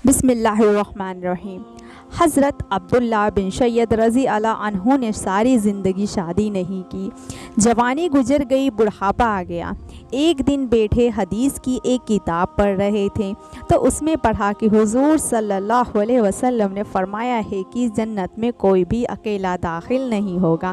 بسم اللہ الرحمن الرحیم۔ حضرت عبداللہ بن سید رضی اللہ عنہ نے ساری زندگی شادی نہیں کی۔ جوانی گزر گئی، بڑھاپا آ گیا۔ ایک دن بیٹھے حدیث کی ایک کتاب پڑھ رہے تھے تو اس میں پڑھا کہ حضور صلی اللہ علیہ وسلم نے فرمایا ہے کہ جنت میں کوئی بھی اکیلا داخل نہیں ہوگا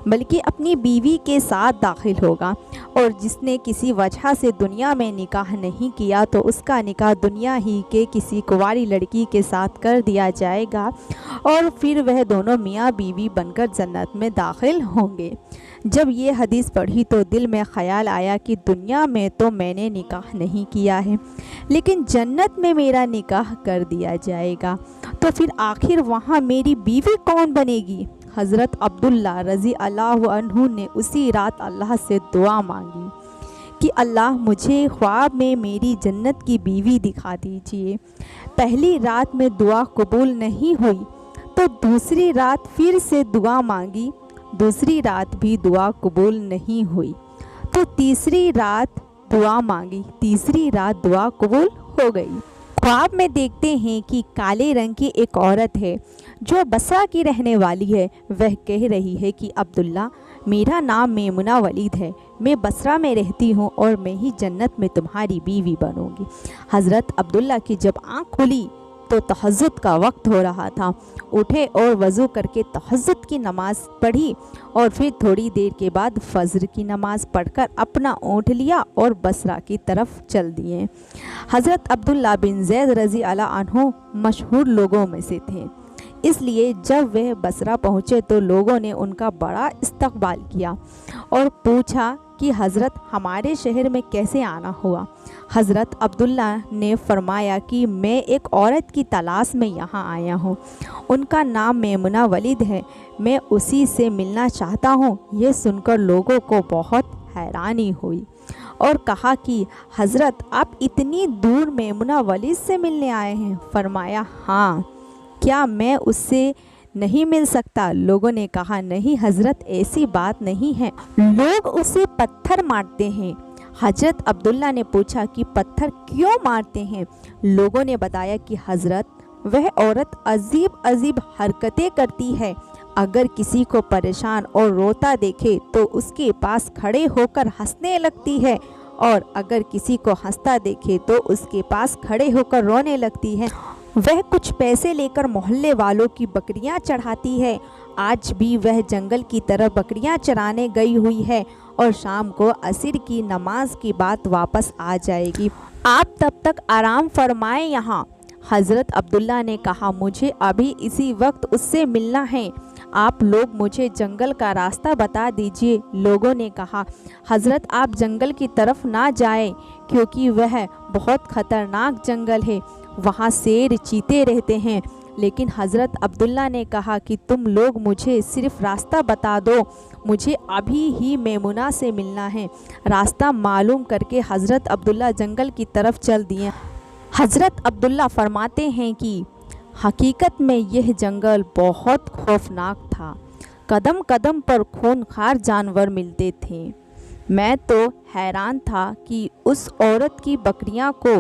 بلکہ اپنی بیوی کے ساتھ داخل ہوگا، اور جس نے کسی وجہ سے دنیا میں نکاح نہیں کیا تو اس کا نکاح دنیا ہی کے کسی کنواری لڑکی کے ساتھ کر دیا جائے گا، اور پھر وہ دونوں میاں بیوی بن کر جنت میں داخل ہوں گے۔ جب یہ حدیث پڑھی تو دل میں خیال آیا کہ دنیا میں تو میں نے نکاح نہیں کیا ہے، لیکن جنت میں میرا نکاح کر دیا جائے گا، تو پھر آخر وہاں میری بیوی کون بنے گی؟ حضرت عبداللہ رضی اللہ عنہ نے اسی رات اللہ سے دعا مانگی کہ اللہ مجھے خواب میں میری جنت کی بیوی دکھا دیجیے۔ پہلی رات میں دعا قبول نہیں ہوئی تو دوسری رات پھر سے دعا مانگی، دوسری رات بھی دعا قبول نہیں ہوئی تو تیسری رات دعا مانگی، تیسری رات دعا قبول ہو گئی۔ خواب میں دیکھتے ہیں کہ کالے رنگ کی ایک عورت ہے جو بصرہ کی رہنے والی ہے۔ وہ کہہ رہی ہے کہ عبداللہ، میرا نام میمنہ ولید ہے، میں بصرہ میں رہتی ہوں اور میں ہی جنت میں تمہاری بیوی بنوں گی۔ حضرت عبداللہ کی جب آنکھ کھلی تو تہجد کا وقت ہو رہا تھا۔ اٹھے اور وضو کر کے تہجد کی نماز پڑھی، اور پھر تھوڑی دیر کے بعد فجر کی نماز پڑھ کر اپنا اونٹ لیا اور بصرہ کی طرف چل دیے۔ حضرت عبداللہ بن زید رضی اللہ عنہ مشہور لوگوں میں سے تھے، اس لیے جب وہ بصرہ پہنچے تو لوگوں نے ان کا بڑا استقبال کیا اور پوچھا کہ حضرت ہمارے شہر میں کیسے آنا ہوا؟ حضرت عبداللہ نے فرمایا کہ میں ایک عورت کی تلاش میں یہاں آیا ہوں، ان کا نام میمنہ ولید ہے، میں اسی سے ملنا چاہتا ہوں۔ یہ سن کر لوگوں کو بہت حیرانی ہوئی اور کہا کہ حضرت آپ اتنی دور میمنہ ولید سے ملنے آئے ہیں؟ فرمایا ہاں، کیا میں اس سے نہیں مل سکتا؟ لوگوں نے کہا نہیں حضرت، ایسی بات نہیں ہے، لوگ اسے پتھر مارتے ہیں۔ حضرت عبداللہ نے پوچھا کہ پتھر کیوں مارتے ہیں؟ لوگوں نے بتایا کہ حضرت وہ عورت عجیب عجیب حرکتیں کرتی ہے، اگر کسی کو پریشان اور روتا دیکھے تو اس کے پاس کھڑے ہو کر ہنسنے لگتی ہے، اور اگر کسی کو ہنستا دیکھے تو اس کے پاس کھڑے ہو کر رونے لگتی ہے۔ وہ کچھ پیسے لے کر محلے والوں کی بکریاں چڑھاتی ہے، آج بھی وہ جنگل کی طرف بکریاں چرانے گئی ہوئی ہے، اور شام کو عصر کی نماز کے بعد واپس آ جائے گی، آپ تب تک آرام فرمائیں یہاں۔ حضرت عبداللہ نے کہا مجھے ابھی اسی وقت اس سے ملنا ہے، آپ لوگ مجھے جنگل کا راستہ بتا دیجئے۔ لوگوں نے کہا حضرت آپ جنگل کی طرف نہ جائیں، کیونکہ وہ بہت خطرناک جنگل ہے، وہاں شیر چیتے رہتے ہیں۔ لیکن حضرت عبداللہ نے کہا کہ تم لوگ مجھے صرف راستہ بتا دو، مجھے ابھی ہی میمنہ سے ملنا ہے۔ راستہ معلوم کر کے حضرت عبداللہ جنگل کی طرف چل دیے۔ حضرت عبداللہ فرماتے ہیں کہ حقیقت میں یہ جنگل بہت خوفناک تھا، قدم قدم پر خونخوار جانور ملتے تھے۔ میں تو حیران تھا کہ اس عورت کی بکریاں کو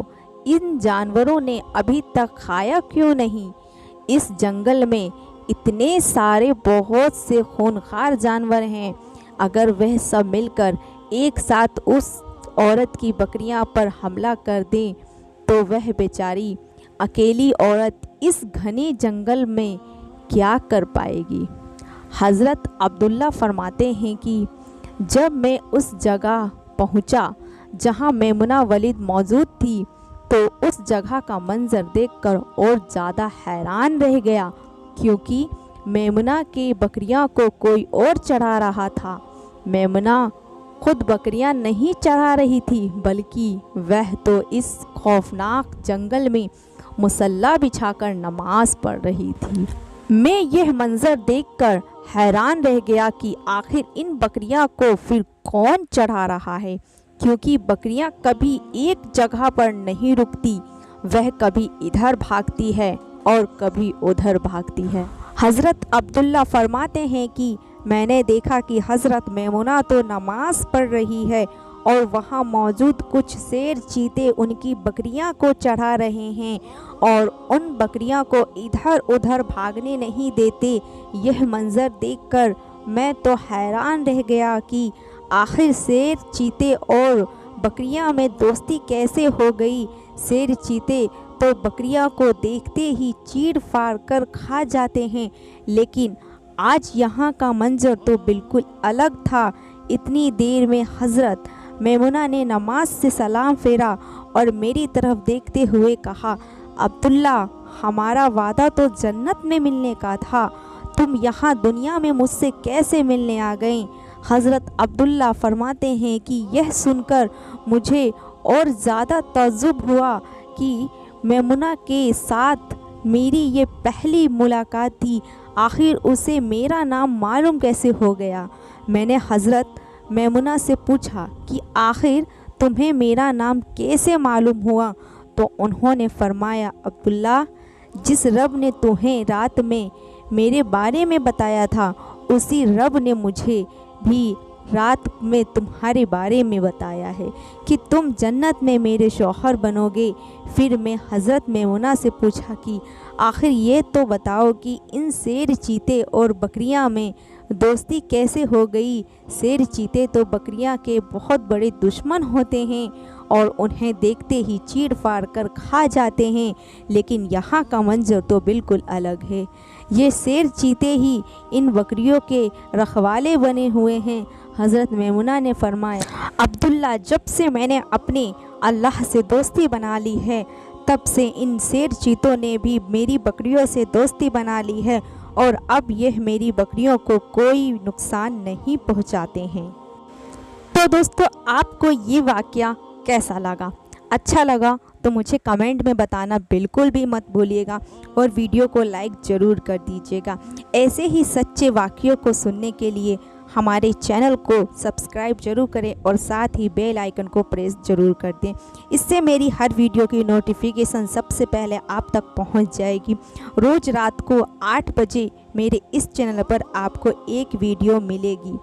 ان جانوروں نے ابھی تک کھایا کیوں نہیں؟ اس جنگل میں اتنے سارے بہت سے خونخوار جانور ہیں، اگر وہ سب مل کر ایک ساتھ اس عورت کی بکریاں پر حملہ کر دیں تو وہ بیچاری اکیلی عورت اس گھنے جنگل میں کیا کر پائے گی؟ حضرت عبداللہ فرماتے ہیں کہ جب میں اس جگہ پہنچا جہاں میمنہ ولید موجود تھی تو اس جگہ کا منظر دیکھ کر اور زیادہ حیران رہ گیا، کیونکہ میمنہ کے بکریاں کو کوئی اور چڑھا رہا تھا۔ میمنہ خود بکریاں نہیں چڑھا رہی تھی، بلکہ وہ تو اس خوفناک جنگل میں مصلی بچھا کر نماز پڑھ رہی تھی۔ میں یہ منظر دیکھ کر حیران رہ گیا کہ آخر ان بکریاں کو پھر کون چڑھا رہا ہے، کیونکہ بکریاں کبھی ایک جگہ پر نہیں رکتی، وہ کبھی ادھر بھاگتی ہے اور کبھی ادھر بھاگتی ہے۔ حضرت عبداللہ فرماتے ہیں کہ میں نے دیکھا کہ حضرت میمنہ تو نماز پڑھ رہی ہے اور وہاں موجود کچھ شیر چیتے ان کی بکریاں کو چڑھا رہے ہیں اور ان بکریاں کو ادھر ادھر بھاگنے نہیں دیتے۔ یہ منظر دیکھ کر میں تو حیران رہ گیا کہ آخر شیر چیتے اور بکریاں میں دوستی کیسے ہو گئی۔ شیر چیتے تو بکریاں کو دیکھتے ہی چیڑ پھاڑ کر کھا جاتے ہیں، لیکن آج یہاں کا منظر تو بالکل الگ تھا۔ اتنی دیر میں حضرت میمونہ نے نماز سے سلام پھیرا اور میری طرف دیکھتے ہوئے کہا، عبداللہ، ہمارا وعدہ تو جنت میں ملنے کا تھا، تم یہاں دنیا میں مجھ سے کیسے ملنے آ گئیں؟ حضرت عبداللہ فرماتے ہیں کہ یہ سن کر مجھے اور زیادہ تعجب ہوا کہ میمونہ کے ساتھ میری یہ پہلی ملاقات تھی، آخر اسے میرا نام معلوم کیسے ہو گیا؟ میں نے حضرت میمونہ سے پوچھا کہ آخر تمہیں میرا نام کیسے معلوم ہوا؟ تو انہوں نے فرمایا، عبداللہ، جس رب نے تمہیں رات میں میرے بارے میں بتایا تھا، اسی رب نے مجھے بھی رات میں تمہارے بارے میں بتایا ہے کہ تم جنت میں میرے شوہر بنو گے۔ پھر میں حضرت میمونہ سے پوچھا کہ آخر یہ تو بتاؤ کہ ان شیر چیتے اور بکریاں میں دوستی کیسے ہو گئی؟ شیر چیتے تو بکریاں کے بہت بڑے دشمن ہوتے ہیں اور انہیں دیکھتے ہی چیڑ پھاڑ کر کھا جاتے ہیں، لیکن یہاں کا منظر تو بالکل الگ ہے۔ یہ شیر چیتے ہی ان بکریوں کے رکھوالے بنے ہوئے ہیں۔ حضرت میمونہ نے فرمایا، عبداللہ، جب سے میں نے اپنے اللہ سے دوستی بنا لی ہے، تب سے ان شیر چیتوں نے بھی میری بکریوں سے دوستی بنا لی ہے اور اب یہ میری بکریوں کو کوئی نقصان نہیں پہنچاتے ہیں۔ تو دوستو، آپ کو یہ واقعہ کیسا لگا؟ اچھا لگا تو مجھے کمنٹ میں بتانا بالکل بھی مت بھولیے گا اور ویڈیو کو لائک ضرور کر دیجیے گا۔ ایسے ہی سچے واقعوں کو سننے کے لیے ہمارے چینل کو سبسکرائب ضرور کریں اور ساتھ ہی بیل آئیکن کو پریس ضرور کر دیں، اس سے میری ہر ویڈیو کی نوٹیفیکیشن سب سے پہلے آپ تک پہنچ جائے گی۔ روز رات کو 8 بجے میرے اس چینل پر آپ کو ایک ویڈیو ملے گی۔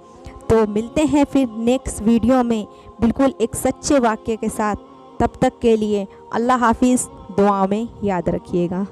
تو ملتے ہیں پھر نیکسٹ ویڈیو میں بالکل ایک سچے واقعے کے ساتھ۔ تب تک کے لیے اللہ حافظ، دعا میں یاد رکھیے گا۔